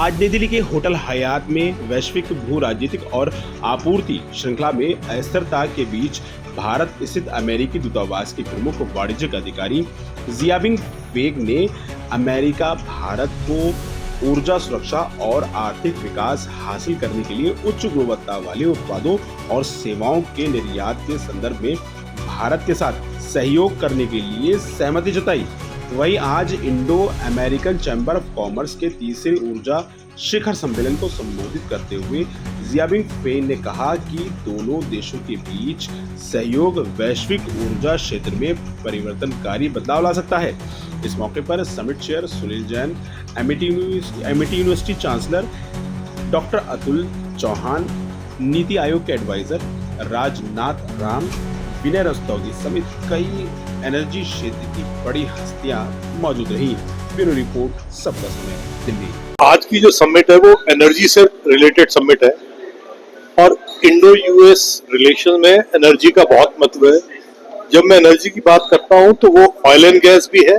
आज नई दिल्ली के होटल हयात में वैश्विक भू राजनीतिक और आपूर्ति श्रृंखला में अस्थिरता के बीच भारत स्थित अमेरिकी दूतावास के प्रमुख वाणिज्यिक अधिकारी जियाबिंग वेग ने अमेरिका भारत को ऊर्जा सुरक्षा और आर्थिक विकास हासिल करने के लिए उच्च गुणवत्ता वाले उत्पादों और सेवाओं के निर्यात के संदर्भ में भारत के साथ सहयोग करने के लिए सहमति जताई। वहीं आज Indo American chamber of commerce के तीसरे ऊर्जा शिखर सम्मेलन को संबोधित करते हुए जियाबिंग वेग ने कहा कि दोनों देशों के बीच सहयोग वैश्विक ऊर्जा क्षेत्र में परिवर्तनकारी बदलाव ला सकता है। इस मौके पर summit chair Sunil Jain, MIT university chancellor doctor Atul Chauhan, NITI Aayog के एडवाइजर राजनाथ राम, विनय रस्तोगी समेत कई एनर्जी क्षेत्र की बड़ी हस्तियां मौजूद रही। ब्यूरो रिपोर्ट, सबका समय, दिल्ली। आज की जो समिट है वो एनर्जी से रिलेटेड समिट है और इंडो यूएस रिलेशन में एनर्जी का बहुत महत्व है। जब मैं एनर्जी की बात करता हूं तो वो ऑयल एंड गैस भी है,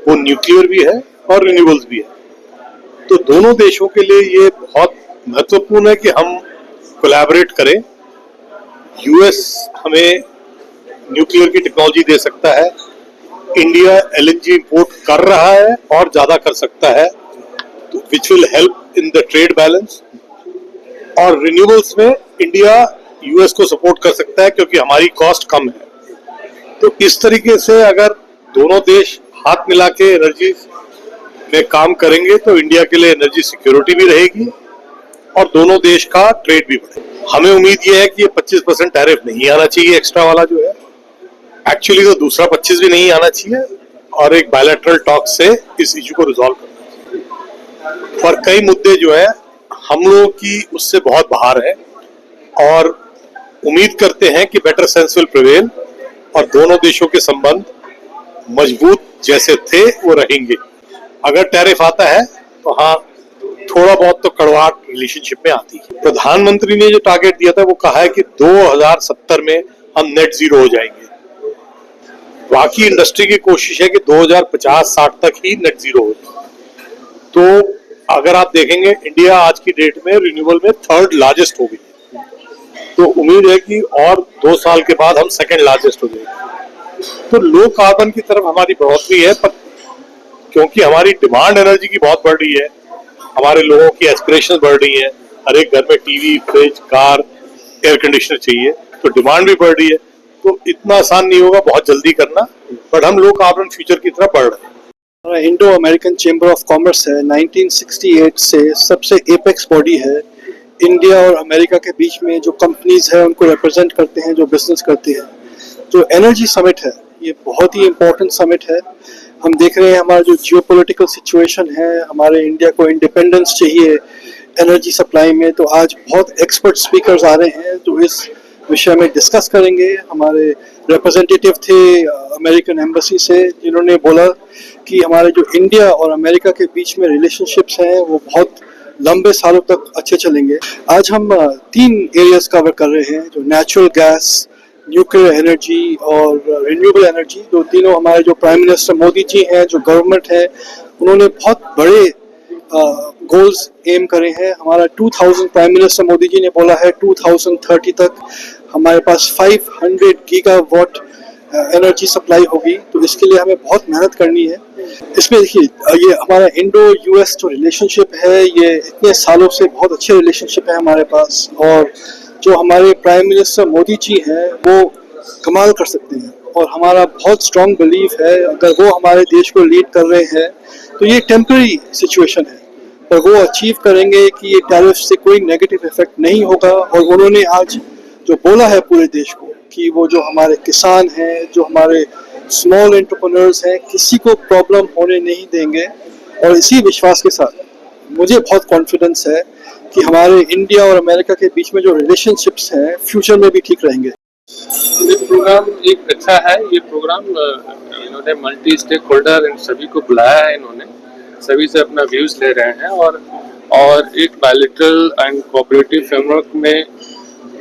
वो न्यूक्लियर भी है और रिन्यूएबल्स भी है। तो दोनों देशों के लिए ये बहुत महत्वपूर्ण है कि हम कोलैबोरेट करें। यूएस हमें न्यूक्लियर की टेक्नोलॉजी दे सकता है, इंडिया एलएनजी इंपोर्ट कर रहा है और ज्यादा कर सकता है, तो which will help in the trade balance. और रिन्यूएबल्स में इंडिया यूएस को सपोर्ट कर सकता है क्योंकि हमारी कॉस्ट कम है। तो इस तरीके से अगर दोनों देश हाथ मिला के एनर्जी में काम करेंगे तो इंडिया के लिए एनर्जी सिक्योरिटी भी रहेगी और दोनों देश का ट्रेड भी बढ़ेगा। हमें उम्मीद ये है कि ये 25% टैरिफ नहीं आना चाहिए, एक्स्ट्रा वाला जो है। एक्चुअली तो दूसरा 25 भी नहीं आना चाहिए और एक बायलैटरल टॉक से इस इशू को रिजॉल्व करना चाहिए। और कई मुद्दे जो है हम लोगों की उससे बहुत बाहर है और उम्मीद करते हैं कि बेटर सेंस विल प्रिवेल और दोनों देशों के संबंध मजबूत जैसे थे वो रहेंगे। अगर टैरिफ आता है तो हाँ, थोड़ा बहुत तो कड़वाहट रिलेशनशिप में आती है। प्रधानमंत्री ने जो टारगेट दिया था वो कहा है कि 2070 में हम नेट जीरो हो जाएंगे। बाकी इंडस्ट्री की कोशिश है कि 2050-60 तक ही नेट जीरो हो जाए। तो अगर आप देखेंगे इंडिया आज की डेट में रिन्यूएबल में थर्ड लार्जेस्ट हो गई, तो उम्मीद है कि और 2 साल के बाद हम सेकंड लार्जेस्ट हो जाएंगे। तो लो कार्बन की तरफ हमारी बढ़ोतरी है, पर क्योंकि हमारी डिमांड एनर्जी की बहुत बढ़ रही है, हमारे लोगों की एस्पिरेशन बढ़ रही है, हर एक घर में TV, fridge, car, air conditioner चाहिए, तो डिमांड भी बढ़ रही है। तो इतना आसान नहीं होगा बहुत जल्दी करना, बट हम लो कार्बन फ्यूचर की तरफ बढ़ रहे हैं। Indo American chamber of commerce है, 1968 से सबसे एपेक्स बॉडी है। इंडिया और अमेरिका के बीच में जो कंपनीज है उनको रिप्रेजेंट करते हैं, जो बिजनेस करते हैं। जो एनर्जी समिट है ये बहुत ही इम्पोर्टेंट समिट है। हम देख रहे हैं हमारा जो जियोपॉलिटिकल सिचुएशन है, हमारे इंडिया को इंडिपेंडेंस चाहिए एनर्जी सप्लाई में, तो आज बहुत एक्सपर्ट स्पीकर्स आ रहे हैं जो इस विषय में डिस्कस करेंगे। हमारे रिप्रेजेंटेटिव थे अमेरिकन एम्बेसी से, जिन्होंने बोला कि हमारे जो इंडिया और अमेरिका के बीच में रिलेशनशिप्स हैं वो बहुत लंबे सालों तक अच्छे चलेंगे। आज हम 3 एरियाज कवर कर रहे हैं, जो नेचुरल गैस, न्यूक्लियर एनर्जी और रिन्यूएबल एनर्जी। जो तीनों हमारे जो प्राइम मिनिस्टर मोदी जी हैं, जो गवर्नमेंट है, उन्होंने बहुत बड़े गोल्स एम करे हैं। हमारा 2000 प्राइम मिनिस्टर मोदी जी ने बोला है 2030 तक हमारे पास 500 गीगावाट एनर्जी सप्लाई होगी। तो इसके लिए हमें बहुत मेहनत करनी है। इसमें देखिए, ये हमारा इंडो यूएस जो रिलेशनशिप है ये इतने सालों से बहुत अच्छे रिलेशनशिप है हमारे पास, और जो हमारे प्राइम मिनिस्टर मोदी जी हैं वो कमाल कर सकते हैं। और हमारा बहुत स्ट्रॉन्ग बिलीफ है अगर वो हमारे देश को लीड कर रहे हैं तो ये टेम्पररी सिचुएशन है, पर वो अचीव करेंगे कि ये टैरिफ से कोई नेगेटिव इफेक्ट नहीं होगा। और उन्होंने आज जो बोला है पूरे देश को कि वो जो हमारे किसान हैं, जो हमारे स्मॉल एंटरप्रेन्योर्स हैं, किसी को प्रॉब्लम होने नहीं देंगे। और इसी विश्वास के साथ मुझे बहुत कॉन्फिडेंस है कि हमारे इंडिया और अमेरिका के बीच में जो रिलेशनशिप्स हैं फ्यूचर में भी ठीक रहेंगे। ये प्रोग्राम एक अच्छा है। ये प्रोग्राम इन्होंने मल्टी स्टेक होल्डर इन सभी को बुलाया है, इन्होंने सभी से अपना व्यूज ले रहे हैं और एक बायलैटरल एंड कोऑपरेटिव फ्रेमवर्क में,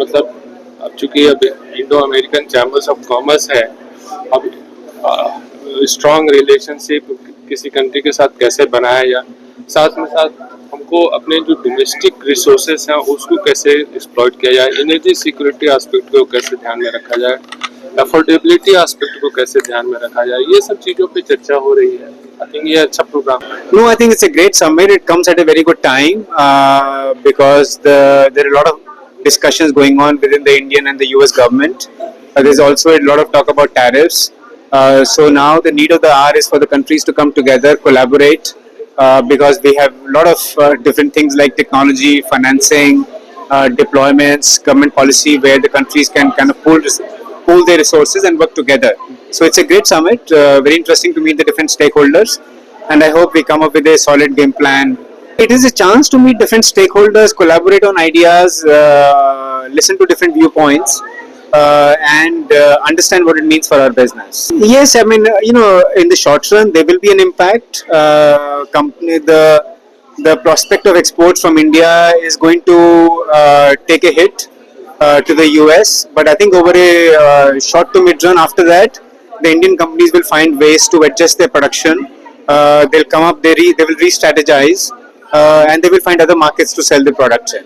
मतलब अब चूंकि अब Indo American chambers of commerce है, अब स्ट्रॉन्ग रिलेशनशिप किसी कंट्री के साथ कैसे बनाया, या साथ में साथ हमको को अपने जो डोमेस्टिक रिसोर्सेस हैं उसको कैसे एक्सप्लॉइट किया जाए, एनर्जी सिक्योरिटी एस्पेक्ट को कैसे ध्यान में रखा जाए, अफोर्डेबिलिटी एस्पेक्ट को कैसे ध्यान में रखा जाए, ये सब चीज़ों पे चर्चा हो रही है। आई थिंक ये अच्छा प्रोग्राम है। No, I think it's a great summit. It comes at a very good time because there are a lot of discussions going on within the Indian and the US government. There's also a lot of talk about tariffs. So now the need of the hour is for the countries to come together, collaborate, because we have a lot of different things like technology, financing, deployments, government policy, where the countries can kind of pool their resources and work together. So it's a great summit, very interesting to meet the different stakeholders, and I hope we come up with a solid game plan. It is a chance to meet different stakeholders, collaborate on ideas, listen to different viewpoints, and understand what it means for our business. Yes, I mean, in the short run, there will be an impact. The prospect of exports from India is going to take a hit to the US, but I think over a short to mid run after that, the Indian companies will find ways to adjust their production. They'll come up, they will re-strategize, and they will find other markets to sell the products in.